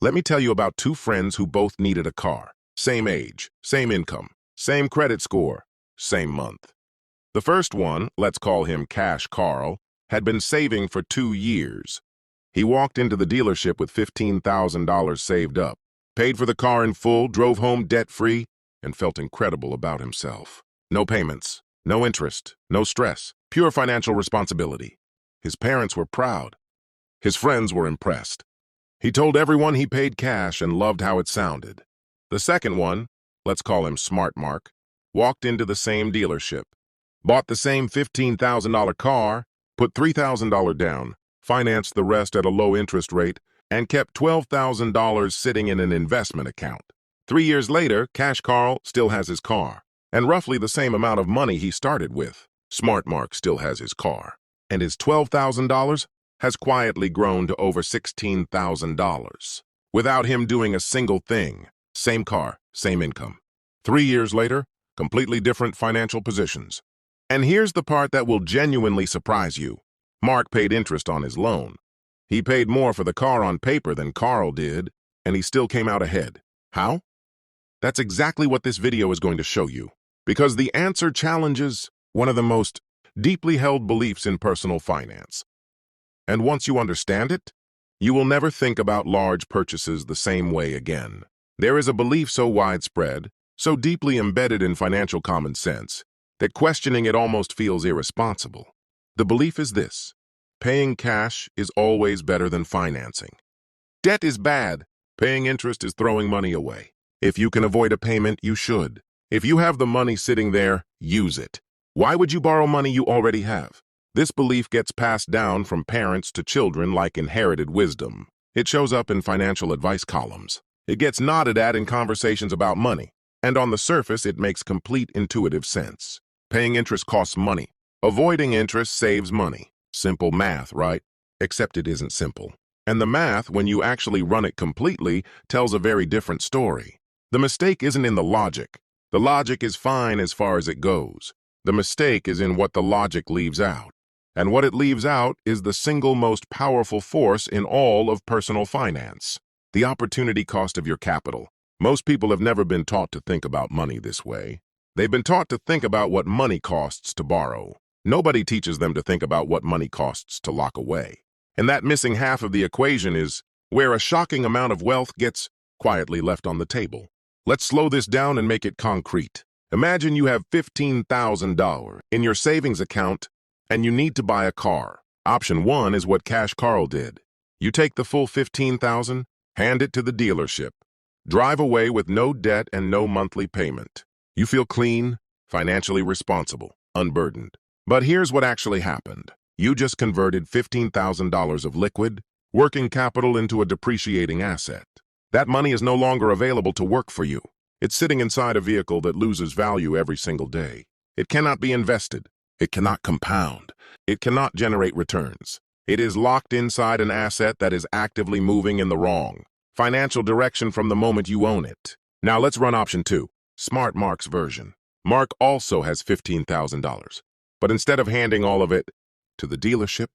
Let me tell you about two friends who both needed a car. Same age, same income, same credit score, same month. The first one, let's call him Cash Carl, had been saving for 2 years. He walked into the dealership with $15,000 saved up, paid for the car in full, drove home debt-free, and felt incredible about himself. No payments, no interest, no stress, pure financial responsibility. His parents were proud. His friends were impressed. He told everyone he paid cash and loved how it sounded. The second one, let's call him Smart Mark, walked into the same dealership, bought the same $15,000 car, put $3,000 down, financed the rest at a low interest rate, and kept $12,000 sitting in an investment account. 3 years later, Cash Carl still has his car, and roughly the same amount of money he started with. Smart Mark still has his car, and his $12,000 has quietly grown to over $16,000. Without him doing a single thing. Same car, same income. 3 years later, completely different financial positions. And here's the part that will genuinely surprise you. Mark paid interest on his loan. He paid more for the car on paper than Carl did, and he still came out ahead. How? That's exactly what this video is going to show you, because the answer challenges one of the most deeply held beliefs in personal finance. And once you understand it, you will never think about large purchases the same way again. There is a belief so widespread, so deeply embedded in financial common sense, that questioning it almost feels irresponsible. The belief is this: paying cash is always better than financing. Debt is bad. Paying interest is throwing money away. If you can avoid a payment, you should. If you have the money sitting there, use it. Why would you borrow money you already have? This belief gets passed down from parents to children like inherited wisdom. It shows up in financial advice columns. It gets nodded at in conversations about money. And on the surface, it makes complete intuitive sense. Paying interest costs money. Avoiding interest saves money. Simple math, right? Except it isn't simple. And the math, when you actually run it completely, tells a very different story. The mistake isn't in the logic. The logic is fine as far as it goes. The mistake is in what the logic leaves out. And what it leaves out is the single most powerful force in all of personal finance: the opportunity cost of your capital. Most people have never been taught to think about money this way. They've been taught to think about what money costs to borrow. Nobody teaches them to think about what money costs to lock away. And that missing half of the equation is where a shocking amount of wealth gets quietly left on the table. Let's slow this down and make it concrete. Imagine you have $15,000 in your savings account and you need to buy a car. Option 1 is what Cash Carl did. You take the full $15,000, hand it to the dealership, drive away with no debt and no monthly payment. You feel clean, financially responsible, unburdened. But here's what actually happened. You just converted $15,000 of liquid, working capital into a depreciating asset. That money is no longer available to work for you. It's sitting inside a vehicle that loses value every single day. It cannot be invested. It cannot compound. It cannot generate returns. It is locked inside an asset that is actively moving in the wrong financial direction from the moment you own it. Now let's run option 2, Smart Mark's version. Mark also has $15,000, but instead of handing all of it to the dealership,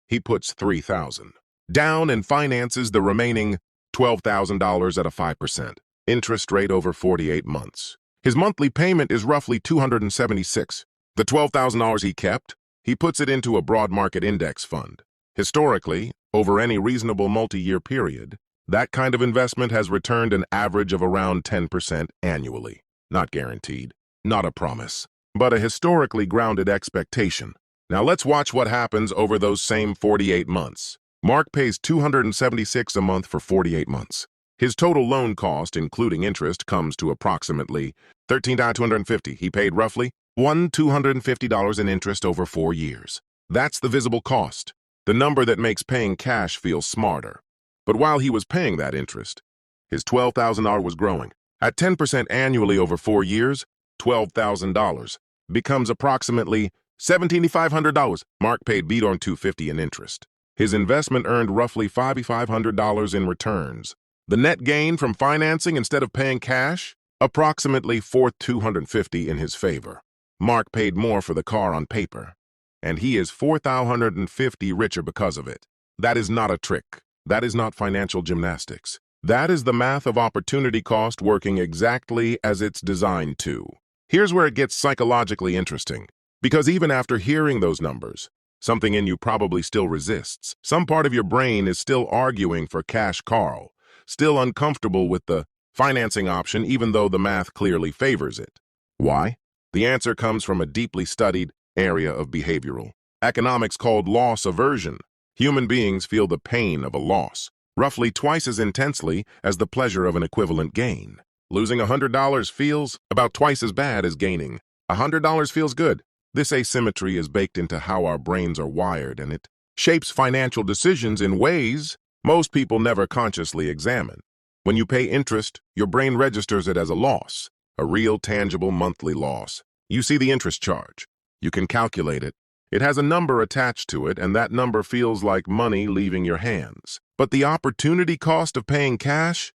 he puts $3,000 down and finances the remaining $12,000 at a 5% interest rate over 48 months. His monthly payment is roughly $276. The $12,000 he kept, he puts it into a broad market index fund. Historically, over any reasonable multi-year period, that kind of investment has returned an average of around 10% annually. Not guaranteed, not a promise, but a historically grounded expectation. Now let's watch what happens over those same 48 months. Mark pays $276 a month for 48 months. His total loan cost, including interest, comes to approximately $13,250. He paid roughly $1,250 in interest over 4 years. That's the visible cost, the number that makes paying cash feel smarter. But while he was paying that interest, his $12,000 was growing. At 10% annually over 4 years, $12,000 becomes approximately $1,750. Mark paid $250 in interest. His investment earned roughly $5,500 in returns. The net gain from financing instead of paying cash? Approximately $4,250 in his favor. Mark paid more for the car on paper, and he is $4,250 richer because of it. That is not a trick. That is not financial gymnastics. That is the math of opportunity cost working exactly as it's designed to. Here's where it gets psychologically interesting. Because even after hearing those numbers, something in you probably still resists. Some part of your brain is still arguing for Cash Carl, still uncomfortable with the financing option even though the math clearly favors it. Why? The answer comes from a deeply studied area of behavioral economics called loss aversion. Human beings feel the pain of a loss roughly twice as intensely as the pleasure of an equivalent gain. Losing $100 feels about twice as bad as gaining. $100 feels good. This asymmetry is baked into how our brains are wired, and it shapes financial decisions in ways most people never consciously examine. When you pay interest, your brain registers it as a loss, a real, tangible monthly loss. You see the interest charge. You can calculate it. It has a number attached to it, and that number feels like money leaving your hands. But the opportunity cost of paying cash?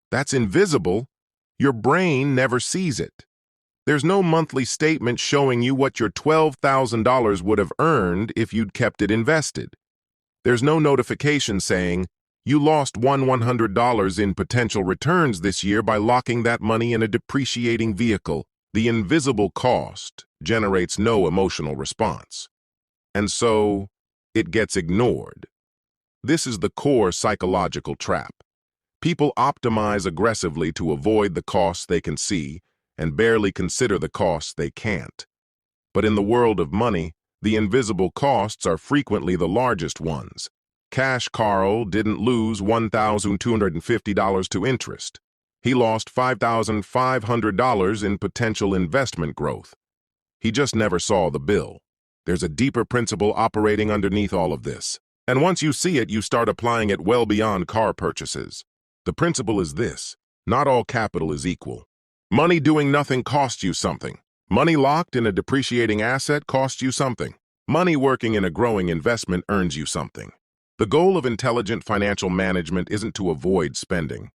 That's invisible. Your brain never sees it. There's no monthly statement showing you what your $12,000 would have earned if you'd kept it invested. There's no notification saying, you lost $100 in potential returns this year by locking that money in a depreciating vehicle. The invisible cost generates no emotional response. And so, it gets ignored. This is the core psychological trap. People optimize aggressively to avoid the costs they can see and barely consider the costs they can't. But in the world of money, the invisible costs are frequently the largest ones. Cash Carl didn't lose $1,250 to interest. He lost $5,500 in potential investment growth. He just never saw the bill. There's a deeper principle operating underneath all of this. And once you see it, you start applying it well beyond car purchases. The principle is this: not all capital is equal. Money doing nothing costs you something. Money locked in a depreciating asset costs you something. Money working in a growing investment earns you something. The goal of intelligent financial management isn't to avoid spending.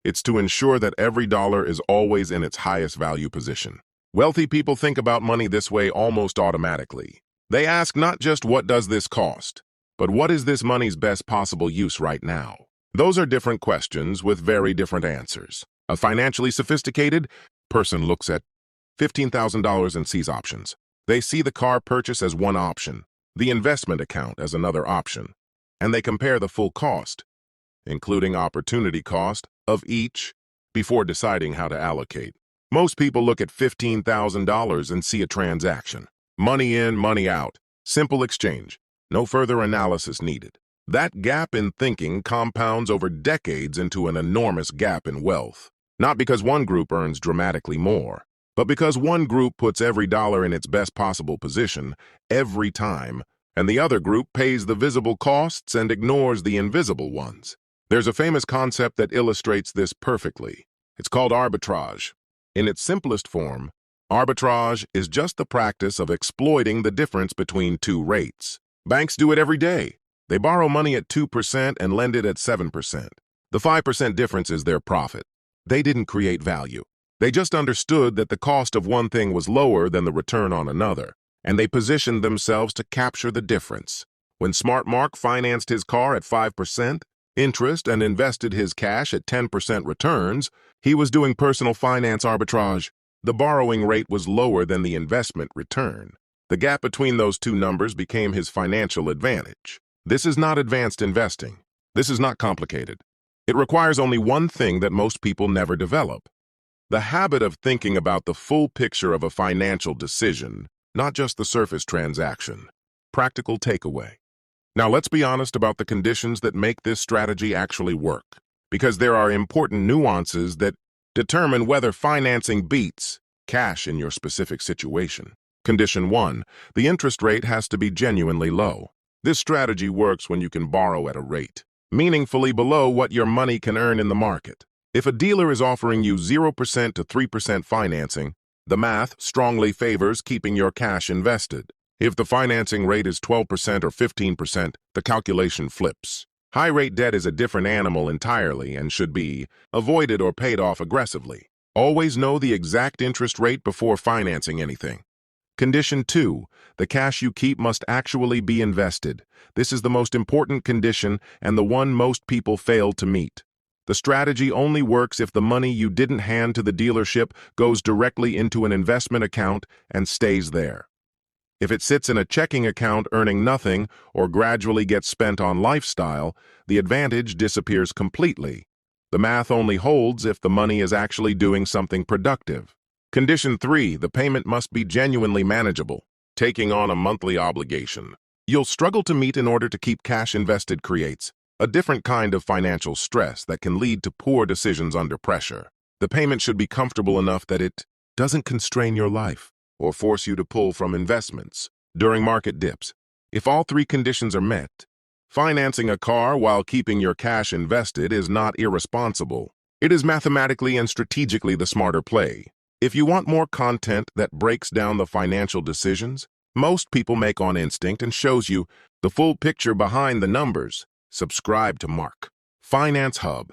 It's to ensure that every dollar is always in its highest value position. Wealthy people think about money this way almost automatically. They ask not just what does this cost, but what is this money's best possible use right now? Those are different questions with very different answers. A financially sophisticated person looks at $15,000 and sees options. They see the car purchase as one option, the investment account as another option, and they compare the full cost, including opportunity cost, of each before deciding how to allocate. Most people look at $15,000 and see a transaction. Money in, money out. Simple exchange. No further analysis needed. That gap in thinking compounds over decades into an enormous gap in wealth. Not because one group earns dramatically more, but because one group puts every dollar in its best possible position every time, and the other group pays the visible costs and ignores the invisible ones. There's a famous concept that illustrates this perfectly. It's called arbitrage. In its simplest form, arbitrage is just the practice of exploiting the difference between two rates. Banks do it every day. They borrow money at 2% and lend it at 7%. The 5% difference is their profit. They didn't create value. They just understood that the cost of one thing was lower than the return on another, and they positioned themselves to capture the difference. When Smart Mark financed his car at 5% interest and invested his cash at 10% returns, he was doing personal finance arbitrage. The borrowing rate was lower than the investment return. The gap between those two numbers became his financial advantage. This is not advanced investing. This is not complicated. It requires only one thing that most people never develop: the habit of thinking about the full picture of a financial decision, not just the surface transaction. Practical takeaway. Now let's be honest about the conditions that make this strategy actually work, because there are important nuances that determine whether financing beats cash in your specific situation. Condition 1. The interest rate has to be genuinely low. This strategy works when you can borrow at a rate meaningfully below what your money can earn in the market. If a dealer is offering you 0% to 3% financing, the math strongly favors keeping your cash invested. If the financing rate is 12% or 15%, the calculation flips. High-rate debt is a different animal entirely and should be avoided or paid off aggressively. Always know the exact interest rate before financing anything. Condition 2. The cash you keep must actually be invested. This is the most important condition and the one most people fail to meet. The strategy only works if the money you didn't hand to the dealership goes directly into an investment account and stays there. If it sits in a checking account earning nothing or gradually gets spent on lifestyle, the advantage disappears completely. The math only holds if the money is actually doing something productive. Condition 3, the payment must be genuinely manageable. Taking on a monthly obligation you'll struggle to meet in order to keep cash invested creates a different kind of financial stress that can lead to poor decisions under pressure. The payment should be comfortable enough that it doesn't constrain your life or force you to pull from investments during market dips. If all three conditions are met, financing a car while keeping your cash invested is not irresponsible. It is mathematically and strategically the smarter play. If you want more content that breaks down the financial decisions most people make on instinct and shows you the full picture behind the numbers, subscribe to Mark Finance Hub.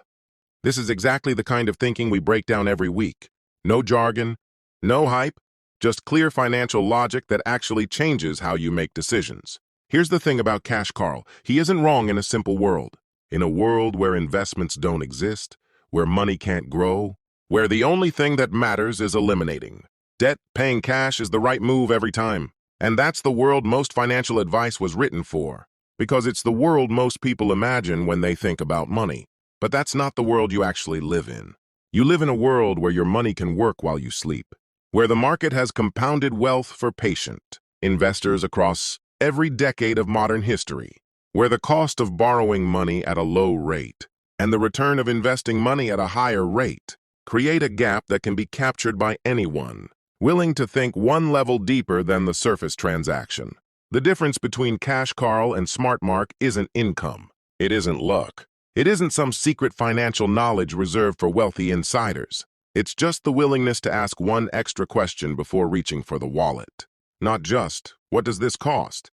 This is exactly the kind of thinking we break down every week. No jargon, no hype, just clear financial logic that actually changes how you make decisions. Here's the thing about Cash Carl. He isn't wrong in a simple world. In a world where investments don't exist, where money can't grow, where the only thing that matters is eliminating debt, paying cash is the right move every time. And that's the world most financial advice was written for, because it's the world most people imagine when they think about money. But that's not the world you actually live in. You live in a world where your money can work while you sleep, where the market has compounded wealth for patient investors across every decade of modern history, where the cost of borrowing money at a low rate and the return of investing money at a higher rate create a gap that can be captured by anyone willing to think one level deeper than the surface transaction. The difference between Cash Carl and Smart Mark isn't income. It isn't luck. It isn't some secret financial knowledge reserved for wealthy insiders. It's just the willingness to ask one extra question before reaching for the wallet. Not just, what does this cost?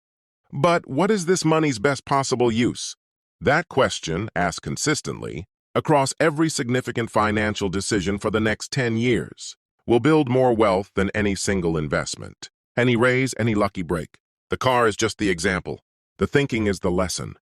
But what is this money's best possible use? That question, asked consistently, across every significant financial decision for the next 10 years, will build more wealth than any single investment. Any raise, any lucky break. The car is just the example. The thinking is the lesson.